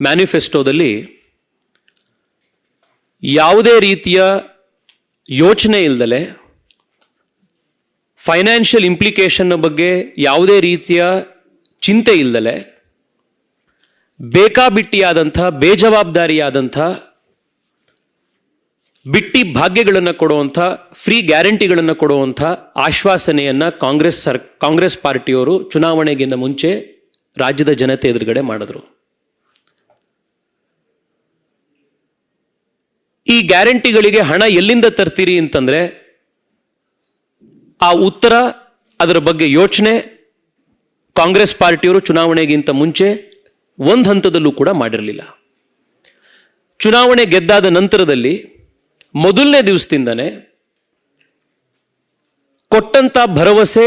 ಮ್ಯಾನಿಫೆಸ್ಟೋದಲ್ಲಿ ಯಾವುದೇ ರೀತಿಯ ಯೋಚನೆ ಇಲ್ಲದಲೆ, ಫೈನಾನ್ಷಿಯಲ್ ಇಂಪ್ಲಿಕೇಶನ್ ಬಗ್ಗೆ ಯಾವುದೇ ರೀತಿಯ ಚಿಂತೆ ಇಲ್ಲದಲೆ, ಬೇಕಾಬಿಟ್ಟಿಯಾದಂಥ ಬೇಜವಾಬ್ದಾರಿಯಾದಂಥ ಬಿಟ್ಟಿ ಭಾಗ್ಯಗಳನ್ನು ಕೊಡುವಂಥ, ಫ್ರೀ ಗ್ಯಾರಂಟಿಗಳನ್ನು ಕೊಡುವಂಥ ಆಶ್ವಾಸನೆಯನ್ನು ಕಾಂಗ್ರೆಸ್ ಪಾರ್ಟಿಯವರು ಚುನಾವಣೆಗಿಂತ ಮುಂಚೆ ರಾಜ್ಯದ ಜನತೆ ಎದುರುಗಡೆ ಮಾಡಿದ್ರು. ಈ ಗ್ಯಾರಂಟಿಗಳಿಗೆ ಹಣ ಎಲ್ಲಿಂದ ತರ್ತೀರಿ ಅಂತಂದ್ರೆ ಆ ಉತ್ತರ, ಅದರ ಬಗ್ಗೆ ಯೋಚನೆ ಕಾಂಗ್ರೆಸ್ ಪಾರ್ಟಿಯವರು ಚುನಾವಣೆಗಿಂತ ಮುಂಚೆ ಒಂದು ಹಂತದಲ್ಲೂ ಕೂಡ ಮಾಡಿರಲಿಲ್ಲ. ಚುನಾವಣೆ ಗೆದ್ದಾದ ನಂತರದಲ್ಲಿ ಮೊದಲನೇ ದಿವಸದಿಂದನೇ ಕೊಟ್ಟಂತ ಭರವಸೆ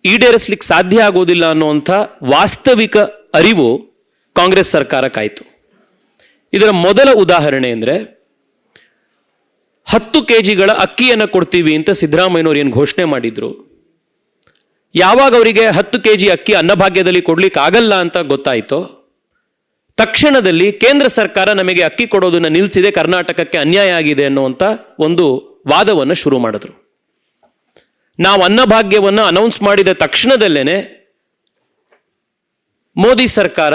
ಈಡೇರಿಸಲಿಕ್ಕೆ ಸಾಧ್ಯ ಆಗೋದಿಲ್ಲ ಅನ್ನುವಂಥ ವಾಸ್ತವಿಕ ಅರಿವು ಕಾಂಗ್ರೆಸ್ ಸರ್ಕಾರಕ್ಕಾಯಿತು. ಇದರ ಮೊದಲ ಉದಾಹರಣೆ ಅಂದರೆ 10 kg ಅಕ್ಕಿಯನ್ನು ಕೊಡ್ತೀವಿ ಅಂತ ಸಿದ್ದರಾಮಯ್ಯನವರು ಏನು ಘೋಷಣೆ ಮಾಡಿದ್ರು, ಯಾವಾಗ ಅವರಿಗೆ 10 kg ಅಕ್ಕಿ ಅನ್ನಭಾಗ್ಯದಲ್ಲಿ ಕೊಡ್ಲಿಕ್ಕೆ ಆಗಲ್ಲ ಅಂತ ಗೊತ್ತಾಯಿತೋ, ತಕ್ಷಣದಲ್ಲಿ ಕೇಂದ್ರ ಸರ್ಕಾರ ನಮಗೆ ಅಕ್ಕಿ ಕೊಡೋದನ್ನ ನಿಲ್ಲಿಸಿದೆ, ಕರ್ನಾಟಕಕ್ಕೆ ಅನ್ಯಾಯ ಆಗಿದೆ ಅನ್ನುವಂಥ ಒಂದು ವಾದವನ್ನು ಶುರು ಮಾಡಿದ್ರು. ನಾವು ಅನ್ನಭಾಗ್ಯವನ್ನು ಅನೌನ್ಸ್ ಮಾಡಿದ ತಕ್ಷಣದಲ್ಲೇನೆ ಮೋದಿ ಸರ್ಕಾರ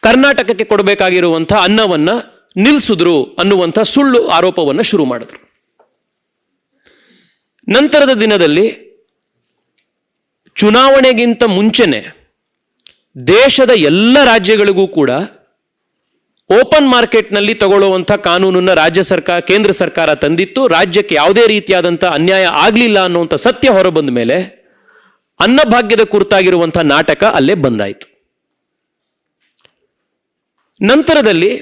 ಕರ್ನಾಟಕಕ್ಕೆ ಕೊಡಬೇಕಾಗಿರುವಂಥ ಅನ್ನವನ್ನ ನಿಲ್ಲಿಸಿದ್ರು ಅನ್ನುವಂಥ ಸುಳ್ಳು ಆರೋಪವನ್ನು ಶುರು ಮಾಡಿದ್ರು. ನಂತರದ ದಿನದಲ್ಲಿ ಚುನಾವಣೆಗಿಂತ ಮುಂಚೆನೆ ದೇಶದ ಎಲ್ಲ ರಾಜ್ಯಗಳಿಗೂ ಕೂಡ ಓಪನ್ ಮಾರ್ಕೆಟ್ನಲ್ಲಿ ತಗೊಳ್ಳುವಂಥ ಕಾನೂನನ್ನ ಕೇಂದ್ರ ಸರ್ಕಾರ ತಂದಿತ್ತು. ರಾಜ್ಯಕ್ಕೆ ಯಾವುದೇ ರೀತಿಯಾದಂಥ ಅನ್ಯಾಯ ಆಗಲಿಲ್ಲ ಅನ್ನುವಂಥ ಸತ್ಯ ಹೊರಬಂದ ಮೇಲೆ ಅನ್ನಭಾಗ್ಯದ ಕುರಿತಾಗಿರುವಂಥ ನಾಟಕ ಅಲ್ಲೇ ಬಂದಾಯಿತು. ನಂತರದಲ್ಲಿ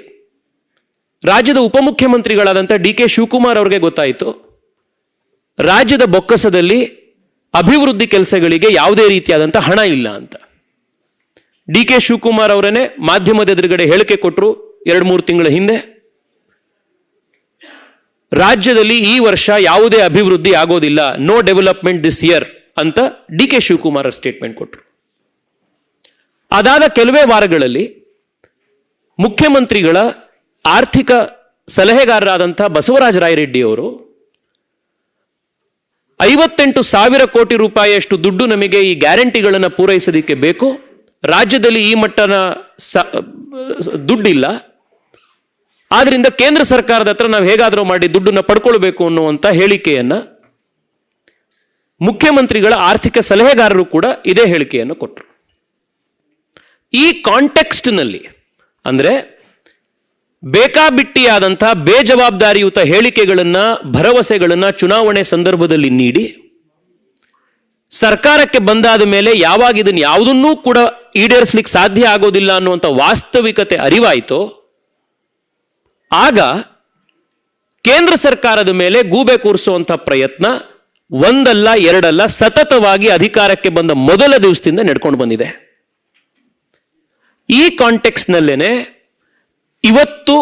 ರಾಜ್ಯದ ಉಪಮುಖ್ಯಮಂತ್ರಿಗಳಾದಂಥ DK ಶಿವಕುಮಾರ್ ಅವರಿಗೆ ಗೊತ್ತಾಯಿತು, ರಾಜ್ಯದ ಬೊಕ್ಕಸದಲ್ಲಿ ಅಭಿವೃದ್ಧಿ ಕೆಲಸಗಳಿಗೆ ಯಾವುದೇ ರೀತಿಯಾದಂಥ ಹಣ ಇಲ್ಲ ಅಂತ. DK ಶಿವಕುಮಾರ್ ಅವರನ್ನೇ ಮಾಧ್ಯಮದ ಎದುರುಗಡೆ ಹೇಳಿಕೆ ಕೊಟ್ಟರು 2-3 ತಿಂಗಳ ಹಿಂದೆ, ರಾಜ್ಯದಲ್ಲಿ ಈ ವರ್ಷ ಯಾವುದೇ ಅಭಿವೃದ್ಧಿ ಆಗೋದಿಲ್ಲ, ನೋ ಡೆವಲಪ್ಮೆಂಟ್ ದಿಸ್ ಇಯರ್ ಅಂತ DK ಶಿವಕುಮಾರ್ ಸ್ಟೇಟ್ಮೆಂಟ್ ಕೊಟ್ಟರು. ಅದಾದ ಕೆಲವೇ ವಾರಗಳಲ್ಲಿ ಮುಖ್ಯಮಂತ್ರಿಗಳ ಆರ್ಥಿಕ ಸಲಹೆಗಾರರಾದಂಥ ಬಸವರಾಜ ರಾಯರೆಡ್ಡಿ ಅವರು 58,000 ಕೋಟಿ ರೂಪಾಯಿಯಷ್ಟು ದುಡ್ಡು ನಮಗೆ ಈ ಗ್ಯಾರಂಟಿಗಳನ್ನು ಪೂರೈಸೋದಕ್ಕೆ ಬೇಕು, ರಾಜ್ಯದಲ್ಲಿ ಈ ಮಟ್ಟನ ದುಡ್ಡಿಲ್ಲ, ಆದ್ರಿಂದ ಕೇಂದ್ರ ಸರ್ಕಾರದ ಹತ್ರ ನಾವು ಹೇಗಾದರೂ ಮಾಡಿ ದುಡ್ಡನ್ನು ಪಡ್ಕೊಳ್ಬೇಕು ಅನ್ನುವಂಥ ಹೇಳಿಕೆಯನ್ನ ಮುಖ್ಯಮಂತ್ರಿಗಳ ಆರ್ಥಿಕ ಸಲಹೆಗಾರರು ಕೂಡ ಇದೇ ಹೇಳಿಕೆಯನ್ನು ಕೊಟ್ಟರು. ಈ ಕಾಂಟೆಕ್ಸ್ಟ್ನಲ್ಲಿ ಅಂದ್ರೆ ಬೇಕಾಬಿಟ್ಟಿಯಾದಂಥ ಬೇಜವಾಬ್ದಾರಿಯುತ ಹೇಳಿಕೆಗಳನ್ನ, ಭರವಸೆಗಳನ್ನ ಚುನಾವಣೆ ಸಂದರ್ಭದಲ್ಲಿ ನೀಡಿ ಸರ್ಕಾರಕ್ಕೆ ಬಂದಾದ ಮೇಲೆ ಯಾವಾಗ ಇದನ್ನು ಯಾವುದನ್ನೂ ಕೂಡ ಈಡೇರಿಸಲಿಕ್ಕೆ ಸಾಧ್ಯ ಆಗೋದಿಲ್ಲ ಅನ್ನುವಂಥ ವಾಸ್ತವಿಕತೆ ಅರಿವಾಯಿತು, ಆಗ ಕೇಂದ್ರ ಸರ್ಕಾರದ ಮೇಲೆ ಗೂಬೆ ಕೂರಿಸುವಂಥ ಪ್ರಯತ್ನ ಒಂದಲ್ಲ ಎರಡಲ್ಲ ಸತತವಾಗಿ ಅಧಿಕಾರಕ್ಕೆ ಬಂದ ಮೊದಲ ದಿವಸದಿಂದ ನಡ್ಕೊಂಡು ಬಂದಿದೆ. ಈ ಕಾಂಟೆಕ್ಸ್ಟ್ನಲ್ಲೇನೆ ಇವತ್ತು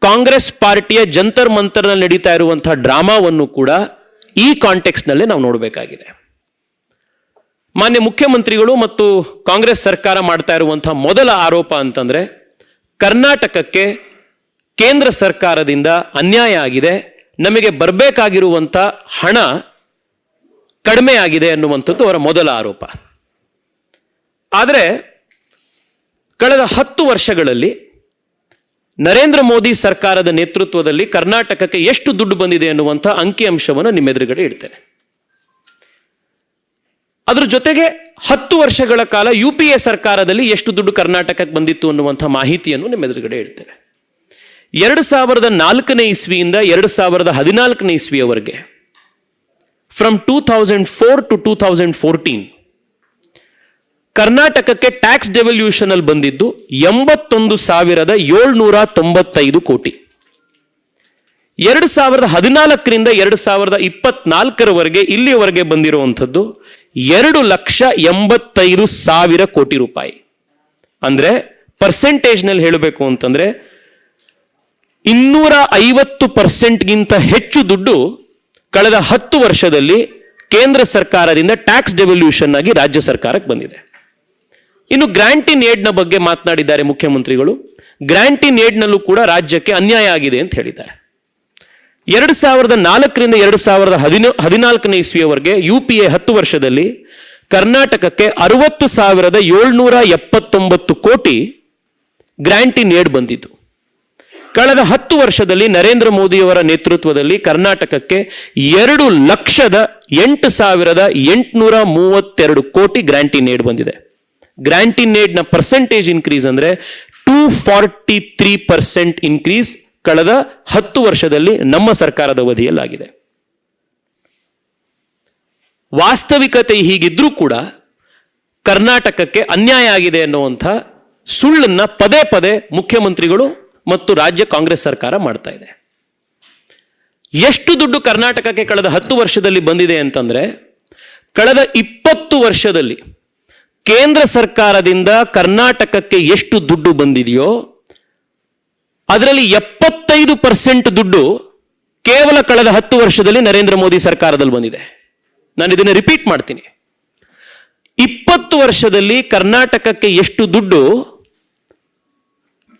ಕಾಂಗ್ರೆಸ್ ಪಾರ್ಟಿಯ ಜಂತರ್ ಮಂತರ್ನಲ್ಲಿ ನಡೀತಾ ಇರುವಂತಹ ಡ್ರಾಮಾವನ್ನು ಕೂಡ ಈ ಕಾಂಟೆಕ್ಸ್ಟ್ನಲ್ಲೇ ನಾವು ನೋಡಬೇಕಾಗಿದೆ. ಮಾನ್ಯ ಮುಖ್ಯಮಂತ್ರಿಗಳು ಮತ್ತು ಕಾಂಗ್ರೆಸ್ ಸರ್ಕಾರ ಮಾಡ್ತಾ ಇರುವಂತಹ ಮೊದಲ ಆರೋಪ ಅಂತಂದ್ರೆ ಕರ್ನಾಟಕಕ್ಕೆ ಕೇಂದ್ರ ಸರ್ಕಾರದಿಂದ ಅನ್ಯಾಯ ಆಗಿದೆ, ನಮಗೆ ಬರಬೇಕಾಗಿರುವಂತ ಹಣ ಕಡಿಮೆ ಆಗಿದೆ ಅನ್ನುವಂಥದ್ದು ಅವರ ಮೊದಲ ಆರೋಪ. ಆದರೆ ಕಳೆದ 10 ವರ್ಷಗಳಲ್ಲಿ ನರೇಂದ್ರ ಮೋದಿ ಸರ್ಕಾರದ ನೇತೃತ್ವದಲ್ಲಿ ಕರ್ನಾಟಕಕ್ಕೆ ಎಷ್ಟು ದುಡ್ಡು ಬಂದಿದೆ ಅನ್ನುವಂಥ ಅಂಕಿಅಂಶವನ್ನು ನಿಮ್ಮೆದುರುಗಡೆ ಇಡ್ತೇನೆ. ಅದ್ರ ಜೊತೆಗೆ 10 ವರ್ಷಗಳ ಕಾಲ UPA ಸರ್ಕಾರದಲ್ಲಿ ಎಷ್ಟು ದುಡ್ಡು ಕರ್ನಾಟಕಕ್ಕೆ ಬಂದಿತ್ತು ಅನ್ನುವಂಥ ಮಾಹಿತಿಯನ್ನು ನಿಮ್ಮೆದುರುಗಡೆ ಇಡ್ತೇನೆ. 2004ನೇ ಇಸ್ವಿಯಿಂದ 2014ನೇ ಇಸ್ವಿಯವರೆಗೆ, ಫ್ರಮ್ 2004 to 2014 ಕರ್ನಾಟಕಕ್ಕೆ ಟ್ಯಾಕ್ಸ್ ಡೆವಲ್ಯೂಷನ್ ಅಲ್ಲಿ ಬಂದಿದ್ದು 81,795 ಕೋಟಿ. 2014ರಿಂದ 2024ರವರೆಗೆ ಇಲ್ಲಿಯವರೆಗೆ ಬಂದಿರುವಂಥದ್ದು 2,85,000 ಕೋಟಿ ರೂಪಾಯಿ. ಅಂದ್ರೆ ಪರ್ಸೆಂಟೇಜ್ ನಲ್ಲಿ ಹೇಳಬೇಕು ಅಂತಂದ್ರೆ 250% ಹೆಚ್ಚು ದುಡ್ಡು ಕಳೆದ 10 ವರ್ಷದಲ್ಲಿ ಕೇಂದ್ರ ಸರ್ಕಾರದಿಂದ ಟ್ಯಾಕ್ಸ್ ಡೆವಲ್ಯೂಷನ್ ಆಗಿ ರಾಜ್ಯ ಸರ್ಕಾರಕ್ಕೆ ಬಂದಿದೆ. ಇನ್ನು ಗ್ರಾಂಟ್ ಇನ್ ಏಡ್ನ ಬಗ್ಗೆ ಮಾತನಾಡಿದ್ದಾರೆ ಮುಖ್ಯಮಂತ್ರಿಗಳು. ಗ್ರಾಂಟ್ ಇನ್ ಏಡ್ನಲ್ಲೂ ಕೂಡ ರಾಜ್ಯಕ್ಕೆ ಅನ್ಯಾಯ ಆಗಿದೆ ಅಂತ ಹೇಳಿದ್ದಾರೆ. 2004ರಿಂದ 2014 ಇಸ್ವಿಯವರೆಗೆ UPA 10 ವರ್ಷದಲ್ಲಿ ಕರ್ನಾಟಕಕ್ಕೆ 60,779 ಕೋಟಿ ಗ್ರಾಂಟ್ ಇನ್ ಏಡ್ ಬಂದಿತ್ತು. ಕಳೆದ 10 ವರ್ಷದಲ್ಲಿ ನರೇಂದ್ರ ಮೋದಿಯವರ ನೇತೃತ್ವದಲ್ಲಿ ಕರ್ನಾಟಕಕ್ಕೆ 2,08,832 ಕೋಟಿ ಗ್ರಾಂಟ್ ಇನ್ ಏಡ್ ಬಂದಿದೆ. ಗ್ರಾಂಟ್ ಇನ್ ಏಡ್ ನ ಪರ್ಸೆಂಟೇಜ್ ಇನ್ಕ್ರೀಸ್ ಅಂದ್ರೆ 243% ಇನ್ಕ್ರೀಸ್ ಕಳೆದ 10 ವರ್ಷದಲ್ಲಿ ನಮ್ಮ ಸರ್ಕಾರದ ಅವಧಿಯಲ್ಲಾಗಿದೆ. ವಾಸ್ತವಿಕತೆ ಹೀಗಿದ್ರೂ ಕೂಡ ಕರ್ನಾಟಕಕ್ಕೆ ಅನ್ಯಾಯ ಆಗಿದೆ ಅನ್ನುವಂಥ ಸುಳ್ಳನ್ನ ಪದೇ ಪದೇ ಮುಖ್ಯಮಂತ್ರಿಗಳು ಮತ್ತು ರಾಜ್ಯ ಕಾಂಗ್ರೆಸ್ ಸರ್ಕಾರ ಮಾಡ್ತಾ ಇದೆ. ಎಷ್ಟು ದುಡ್ಡು ಕರ್ನಾಟಕಕ್ಕೆ ಕಳೆದ 10 ವರ್ಷದಲ್ಲಿ ಬಂದಿದೆ ಅಂತಂದ್ರೆ, ಕಳೆದ 20 ವರ್ಷದಲ್ಲಿ ಕೇಂದ್ರ ಸರ್ಕಾರದಿಂದ ಕರ್ನಾಟಕಕ್ಕೆ ಎಷ್ಟು ದುಡ್ಡು ಬಂದಿದೆಯೋ ಅದರಲ್ಲಿ 75% ದುಡ್ಡು ಕೇವಲ ಕಳೆದ 10 ವರ್ಷದಲ್ಲಿ ನರೇಂದ್ರ ಮೋದಿ ಸರ್ಕಾರದಲ್ಲಿ ಬಂದಿದೆ. ನಾನು ಇದನ್ನು ರಿಪೀಟ್ ಮಾಡ್ತೀನಿ. 20 ವರ್ಷದಲ್ಲಿ ಕರ್ನಾಟಕಕ್ಕೆ ಎಷ್ಟು ದುಡ್ಡು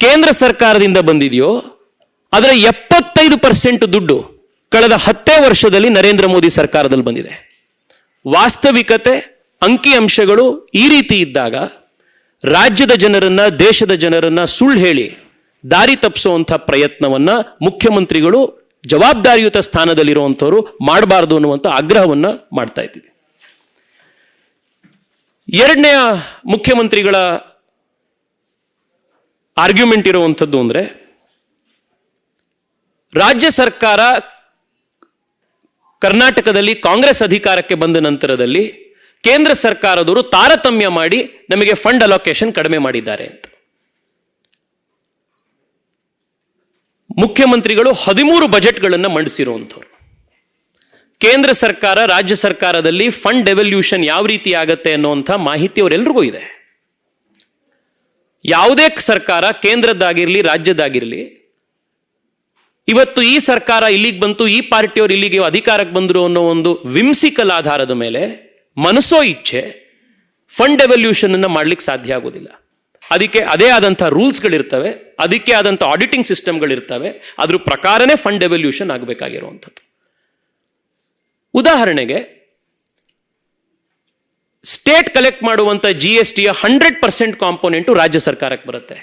ಕೇಂದ್ರ ಸರ್ಕಾರದಿಂದ ಬಂದಿದೆಯೋ ಅದರ 75% ದುಡ್ಡು ಕಳೆದ 10 ವರ್ಷದಲ್ಲಿ ನರೇಂದ್ರ ಮೋದಿ ಸರ್ಕಾರದಲ್ಲಿ ಬಂದಿದೆ. ವಾಸ್ತವಿಕತೆ, ಅಂಕಿಅಂಶಗಳು ಈ ರೀತಿ ಇದ್ದಾಗ ರಾಜ್ಯದ ಜನರನ್ನ, ದೇಶದ ಜನರನ್ನ ಸುಳ್ಳು ಹೇಳಿ ದಾರಿ ತಪ್ಪಿಸುವಂಥ ಪ್ರಯತ್ನವನ್ನ ಮುಖ್ಯಮಂತ್ರಿಗಳು, ಜವಾಬ್ದಾರಿಯುತ ಸ್ಥಾನದಲ್ಲಿರುವಂಥವರು ಮಾಡಬಾರದು ಅನ್ನುವಂಥ ಆಗ್ರಹವನ್ನ ಮಾಡ್ತಾ ಇದ್ದೀವಿ. ಎರಡನೆಯ ಮುಖ್ಯಮಂತ್ರಿಗಳ ಆರ್ಗ್ಯುಮೆಂಟ್ ಇರುವಂಥದ್ದು ಅಂದ್ರೆ, ರಾಜ್ಯ ಸರ್ಕಾರ ಕರ್ನಾಟಕದಲ್ಲಿ ಕಾಂಗ್ರೆಸ್ ಅಧಿಕಾರಕ್ಕೆ ಬಂದ ನಂತರದಲ್ಲಿ ಕೇಂದ್ರ ಸರ್ಕಾರದವರು ತಾರತಮ್ಯ ಮಾಡಿ ನಮಗೆ ಫಂಡ್ ಅಲೋಕೇಶನ್ ಕಡಿಮೆ ಮಾಡಿದ್ದಾರೆ ಅಂತ. ಮುಖ್ಯಮಂತ್ರಿಗಳು 13 ಬಜೆಟ್ಗಳನ್ನು ಮಂಡಿಸಿರುವಂಥವ್ರು. ಕೇಂದ್ರ ಸರ್ಕಾರ, ರಾಜ್ಯ ಸರ್ಕಾರದಲ್ಲಿ ಫಂಡ್ ಡೆವಲ್ಯೂಷನ್ ಯಾವ ರೀತಿ ಆಗತ್ತೆ ಅನ್ನುವಂಥ ಮಾಹಿತಿ ಅವರೆಲ್ಲರಿಗೂ ಇದೆ. ಯಾವುದೇ ಸರ್ಕಾರ, ಕೇಂದ್ರದ್ದಾಗಿರ್ಲಿ ರಾಜ್ಯದ್ದಾಗಿರ್ಲಿ, ಇವತ್ತು ಈ ಸರ್ಕಾರ ಇಲ್ಲಿಗೆ ಬಂತು, ಈ ಪಾರ್ಟಿಯವರು ಇಲ್ಲಿಗೆ ಅಧಿಕಾರಕ್ಕೆ ಬಂದರು ಅನ್ನೋ ಒಂದು ವಿಮ್ಸಿಕಲ್ ಆಧಾರದ ಮೇಲೆ ಮನಸೋ ಇಚ್ಛೆ ಫಂಡ್ ಡೆವಲ್ಯೂಷನ್ ಅನ್ನ ಮಾಡ್ಲಿಕ್ಕೆ ಸಾಧ್ಯ ಆಗೋದಿಲ್ಲ. ಅದಕ್ಕೆ ಅದೇ ಆದಂತಹ ರೂಲ್ಸ್ಗಳಿರ್ತವೆ, ಅದಕ್ಕೆ ಆದಂತಹ ಆಡಿಟಿಂಗ್ ಸಿಸ್ಟಮ್ಗಳಿರ್ತವೆ. ಅದ್ರ ಪ್ರಕಾರನೇ ಫಂಡ್ ಡೆವಲ್ಯೂಷನ್ ಆಗಬೇಕಾಗಿರುವಂಥದ್ದು. ಉದಾಹರಣೆಗೆ, ಸ್ಟೇಟ್ ಕಲೆಕ್ಟ್ ಮಾಡುವಂತ GSTಯ 100% ಕಾಂಪೋನೆಂಟು ರಾಜ್ಯ ಸರ್ಕಾರಕ್ಕೆ ಬರುತ್ತೆ.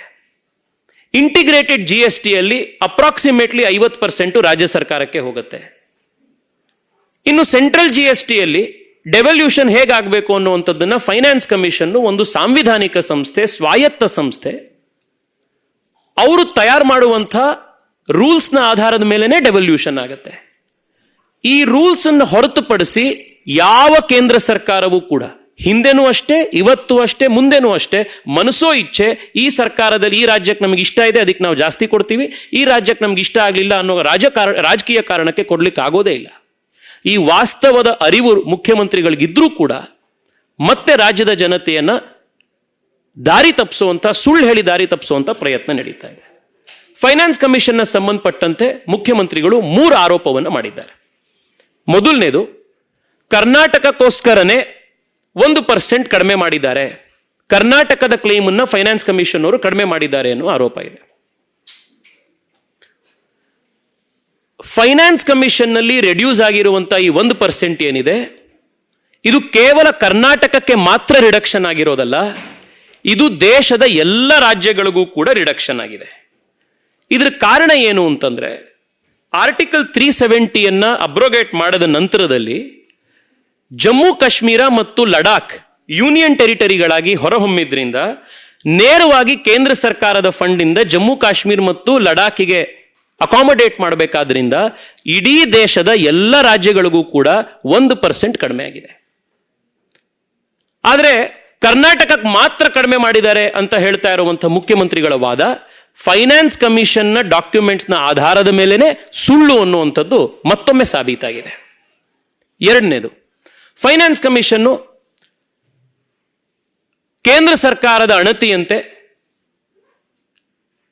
ಇಂಟಿಗ್ರೇಟೆಡ್ GSTಯಲ್ಲಿ ಅಪ್ರಾಕ್ಸಿಮೇಟ್ಲಿ 50% ರಾಜ್ಯ ಸರ್ಕಾರಕ್ಕೆ ಹೋಗುತ್ತೆ. ಇನ್ನು ಸೆಂಟ್ರಲ್ GSTಯಲ್ಲಿ ಡೆವಲ್ಯೂಷನ್ ಹೇಗಾಗಬೇಕು ಅನ್ನುವಂಥದ್ದನ್ನ ಫೈನಾನ್ಸ್ ಕಮಿಷನ್, ಒಂದು ಸಾಂವಿಧಾನಿಕ ಸಂಸ್ಥೆ, ಸ್ವಾಯತ್ತ ಸಂಸ್ಥೆ, ಅವರು ತಯಾರು ಮಾಡುವಂಥ ರೂಲ್ಸ್ನ ಆಧಾರದ ಮೇಲೆನೆ ಡೆವಲ್ಯೂಷನ್ ಆಗುತ್ತೆ. ಈ ರೂಲ್ಸ್ ಅನ್ನು ಹೊರತುಪಡಿಸಿ ಯಾವ ಕೇಂದ್ರ ಸರ್ಕಾರವೂ ಕೂಡ ಹಿಂದೆನೂ ಅಷ್ಟೇ, ಇವತ್ತು ಅಷ್ಟೇ, ಮುಂದೆನೂ ಅಷ್ಟೇ ಮನಸೋ ಇಚ್ಛೆ ಈ ಸರ್ಕಾರದಲ್ಲಿ ಈ ರಾಜ್ಯಕ್ಕೆ ನಮ್ಗೆ ಇಷ್ಟ ಇದೆ ಅದಕ್ಕೆ ನಾವು ಜಾಸ್ತಿ ಕೊಡ್ತೀವಿ, ಈ ರಾಜ್ಯಕ್ಕೆ ನಮ್ಗೆ ಇಷ್ಟ ಆಗಲಿಲ್ಲ ಅನ್ನೋ ರಾಜಕೀಯ ಕಾರಣಕ್ಕೆ ಕೊಡ್ಲಿಕ್ಕೆ ಆಗೋದೇ ಇಲ್ಲ. ಈ ವಾಸ್ತವದ ಅರಿವು ಮುಖ್ಯಮಂತ್ರಿಗಳಿಗಿದ್ರೂ ಕೂಡ ಮತ್ತೆ ರಾಜ್ಯದ ಜನತೆಯನ್ನ ದಾರಿ ತಪ್ಪಿಸುವಂತ, ಸುಳ್ಳು ಹೇಳಿ ದಾರಿ ತಪ್ಪಿಸುವಂತ ಪ್ರಯತ್ನ ನಡೀತಾ ಇದೆ. ಫೈನಾನ್ಸ್ ಕಮಿಷನ್ನ ಸಂಬಂಧಪಟ್ಟಂತೆ ಮುಖ್ಯಮಂತ್ರಿಗಳು 3 ಆರೋಪವನ್ನು ಮಾಡಿದ್ದಾರೆ. ಮೊದಲನೇದು, ಕರ್ನಾಟಕಕ್ಕೋಸ್ಕರನೇ 1% ಕಡಿಮೆ ಮಾಡಿದ್ದಾರೆ, ಕರ್ನಾಟಕದ ಕ್ಲೇಮ್ ಅನ್ನ ಫೈನಾನ್ಸ್ ಕಮಿಷನ್ ಅವರು ಕಡಿಮೆ ಮಾಡಿದ್ದಾರೆ ಅನ್ನೋ ಆರೋಪ ಇದೆ. ಫೈನಾನ್ಸ್ ಕಮಿಷನ್ ನಲ್ಲಿ ರೆಡ್ಯೂಸ್ ಆಗಿರುವಂತಹ ಈ 1% ಏನಿದೆ, ಇದು ಕೇವಲ ಕರ್ನಾಟಕಕ್ಕೆ ಮಾತ್ರ ರಿಡಕ್ಷನ್ ಆಗಿರೋದಲ್ಲ, ಇದು ದೇಶದ ಎಲ್ಲ ರಾಜ್ಯಗಳಿಗೂ ಕೂಡ ರಿಡಕ್ಷನ್ ಆಗಿದೆ. ಇದರ ಕಾರಣ ಏನು ಅಂತಂದ್ರೆ, ಆರ್ಟಿಕಲ್ 370 ಅಬ್ರೋಗೇಟ್ ಮಾಡಿದ ನಂತರದಲ್ಲಿ ಜಮ್ಮು ಕಾಶ್ಮೀರ ಮತ್ತು ಲಡಾಖ್ ಯೂನಿಯನ್ ಟೆರಿಟರಿಗಳಾಗಿ ಹೊರಹೊಮ್ಮಿದ್ರಿಂದ ನೇರವಾಗಿ ಕೇಂದ್ರ ಸರ್ಕಾರದ ಫಂಡ್ ಇಂದ ಜಮ್ಮು ಕಾಶ್ಮೀರ ಮತ್ತು ಲಡಾಖಿಗೆ ಅಕಾಮಡೇಟ್ ಮಾಡಬೇಕಾದ್ರಿಂದ ಇಡೀ ದೇಶದ ಎಲ್ಲ ರಾಜ್ಯಗಳಿಗೂ ಕೂಡ 1% ಕಡಿಮೆ ಆಗಿದೆ. ಆದರೆ ಕರ್ನಾಟಕಕ್ಕೆ ಮಾತ್ರ ಕಡಿಮೆ ಮಾಡಿದ್ದಾರೆ ಅಂತ ಹೇಳ್ತಾ ಇರುವಂತಹ ಮುಖ್ಯಮಂತ್ರಿಗಳ ವಾದ ಫೈನಾನ್ಸ್ ಕಮಿಷನ್ ನ ಡಾಕ್ಯುಮೆಂಟ್ಸ್ ನ ಆಧಾರದ ಮೇಲೆನೆ ಸುಳ್ಳು ಅನ್ನುವಂಥದ್ದು ಮತ್ತೊಮ್ಮೆ ಸಾಬೀತಾಗಿದೆ. ಎರಡನೇದು, ಫೈನಾನ್ಸ್ ಕಮಿಷನ್ ಕೇಂದ್ರ ಸರ್ಕಾರದ ಅಣತಿಯಂತೆ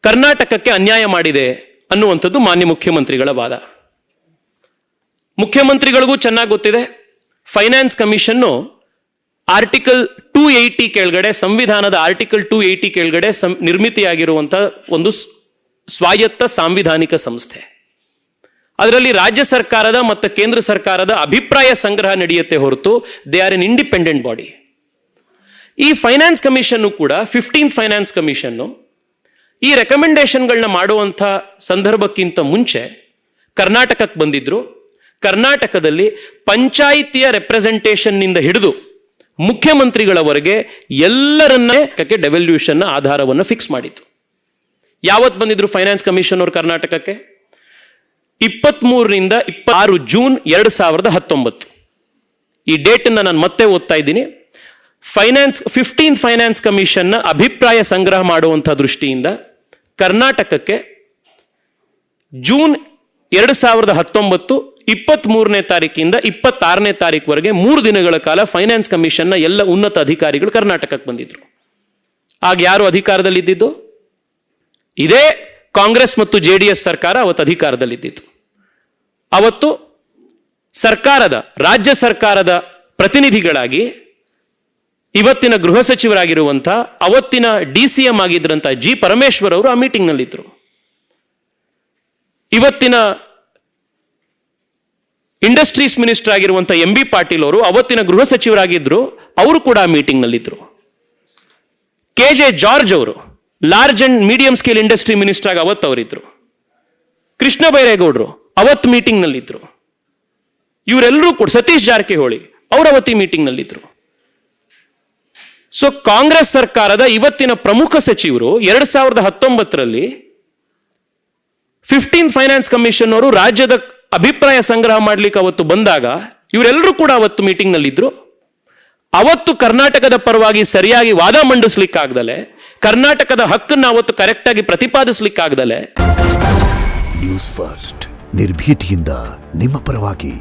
ಕರ್ನಾಟಕಕ್ಕೆ ಅನ್ಯಾಯ ಮಾಡಿದೆ ಅನ್ನುವಂಥದ್ದು ಮಾನ್ಯ ಮುಖ್ಯಮಂತ್ರಿಗಳ ವಾದ. ಮುಖ್ಯಮಂತ್ರಿಗಳಿಗೂ ಚೆನ್ನಾಗಿ ಗೊತ್ತಿದೆ, ಫೈನಾನ್ಸ್ ಕಮಿಷನ್ ಆರ್ಟಿಕಲ್ 280 ಕೆಳಗಡೆ, ಸಂವಿಧಾನದ ಆರ್ಟಿಕಲ್ 280 ಕೆಳಗಡೆ ನಿರ್ಮಿತಿಯಾಗಿರುವಂತಹ ಒಂದು ಸ್ವಾಯತ್ತ ಸಾಂವಿಧಾನಿಕ ಸಂಸ್ಥೆ. ಅದರಲ್ಲಿ ರಾಜ್ಯ ಸರ್ಕಾರದ ಮತ್ತು ಕೇಂದ್ರ ಸರ್ಕಾರದ ಅಭಿಪ್ರಾಯ ಸಂಗ್ರಹ ನಡೆಯುತ್ತೆ ಹೊರತು they are N independent body. ಈ ಫೈನಾನ್ಸ್ ಕಮಿಷನ್ ಕೂಡ 15th ಫೈನಾನ್ಸ್ ಕಮಿಷನ್ ಈ ರೆಕಮೆಂಡೇಶನ್ಗಳನ್ನ ಮಾಡುವಂಥ ಸಂದರ್ಭಕ್ಕಿಂತ ಮುಂಚೆ ಕರ್ನಾಟಕಕ್ಕೆ ಬಂದಿದ್ರು. ಕರ್ನಾಟಕದಲ್ಲಿ ಪಂಚಾಯಿತಿಯ ರೆಪ್ರೆಸೆಂಟೇಷನ್ ನಿಂದ ಹಿಡಿದು ಮುಖ್ಯಮಂತ್ರಿಗಳವರೆಗೆ ಎಲ್ಲರನ್ನ ಡೆವಲ್ಯೂಷನ್ ಆಧಾರವನ್ನು ಫಿಕ್ಸ್ ಮಾಡಿತ್ತು. ಯಾವತ್ತು ಬಂದಿದ್ರು ಫೈನಾನ್ಸ್ ಕಮಿಷನ್ ಅವರು ಕರ್ನಾಟಕಕ್ಕೆ? 23ರಿಂದ 26 ಜೂನ್ 2019. ಈ ಡೇಟ್ ನಾನು ಮತ್ತೆ ಓದ್ತಾ ಇದ್ದೀನಿ. 15th ಫೈನಾನ್ಸ್ ಕಮಿಷನ್ ನ ಅಭಿಪ್ರಾಯ ಸಂಗ್ರಹ ಮಾಡುವಂತಹ ದೃಷ್ಟಿಯಿಂದ ಕರ್ನಾಟಕಕ್ಕೆ ಜೂನ್ 2019 23ನೇ ತಾರೀಕಿಂದ 26ನೇ ತಾರೀಕುವರೆಗೆ 3 ದಿನಗಳ ಕಾಲ ಫೈನಾನ್ಸ್ ಕಮಿಷನ್ನ ಎಲ್ಲ ಉನ್ನತ ಅಧಿಕಾರಿಗಳು ಕರ್ನಾಟಕಕ್ಕೆ ಬಂದಿದ್ರು. ಆಗ ಯಾರು ಅಧಿಕಾರದಲ್ಲಿದ್ದು? ಇದೇ ಕಾಂಗ್ರೆಸ್ ಮತ್ತು JDS ಸರ್ಕಾರ ಅವತ್ತು ಅಧಿಕಾರದಲ್ಲಿದ್ದು. ಅವತ್ತು ರಾಜ್ಯ ಸರ್ಕಾರದ ಪ್ರತಿನಿಧಿಗಳಾಗಿ ಇವತ್ತಿನ ಗೃಹ ಸಚಿವರಾಗಿರುವಂತಹ ಅವತ್ತಿನ DCM ಆಗಿದ್ರಂತ G. ಪರಮೇಶ್ವರ್ ಅವರು ಆ ಮೀಟಿಂಗ್ ನಲ್ಲಿದ್ದರು. ಇವತ್ತಿನ ಇಂಡಸ್ಟ್ರೀಸ್ ಮಿನಿಸ್ಟರ್ ಆಗಿರುವಂತಹ MB ಪಾಟೀಲ್ ಅವರು ಅವತ್ತಿನ ಗೃಹ ಸಚಿವರಾಗಿದ್ರು, ಅವರು ಕೂಡ ಆ ಮೀಟಿಂಗ್ ನಲ್ಲಿದ್ದರು. KJ ಜಾರ್ಜ್ ಅವರು large and medium scale industry minister ಆಗಿ ಅವತ್ತು ಅವರಿದ್ರು. ಕೃಷ್ಣ ಬೈರೇಗೌಡರು ಅವತ್ತು ಮೀಟಿಂಗ್ ನಲ್ಲಿದ್ರು. ಇವರೆಲ್ಲರೂ ಕೂಡ ಸತೀಶ್ ಜಾರಕಿಹೊಳಿ ಅವರು ಅವತ್ತಿ ಮೀಟಿಂಗ್ ನಲ್ಲಿದ್ರು. ಸೊ ಕಾಂಗ್ರೆಸ್ ಸರ್ಕಾರದ ಇವತ್ತಿನ ಪ್ರಮುಖ ಸಚಿವರು 2019ರಲ್ಲಿ 15th ಫೈನಾನ್ಸ್ ಕಮಿಷನ್ ಅವರು ರಾಜ್ಯದ ಅಭಿಪ್ರಾಯ ಸಂಗ್ರಹ ಮಾಡ್ಲಿಕ್ಕೆ ಅವತ್ತು ಬಂದಾಗ ಇವರೆಲ್ಲರೂ ಕೂಡ ಅವತ್ತು ಮೀಟಿಂಗ್ ನಲ್ಲಿದ್ರು. ಅವತ್ತು ಕರ್ನಾಟಕದ ಪರವಾಗಿ ಸರಿಯಾಗಿ ವಾದ ಮಂಡಿಸ್ಲಿಕ್ಕಾಗ್ದಲೆ, ಕರ್ನಾಟಕದ ಹಕ್ಕನ್ನ ಅವತ್ತು ಕರೆಕ್ಟ್ ಆಗಿ ಪ್ರತಿಪಾದಿಸ್ಲಿಕ್ಕಾಗ್ದಲೆ. ನ್ಯೂಸ್ ಫಸ್ಟ್ ನಿರ್ಭೀತಿಯಿಂದ ನಿಮ್ಮ ಪರವಾಗಿ.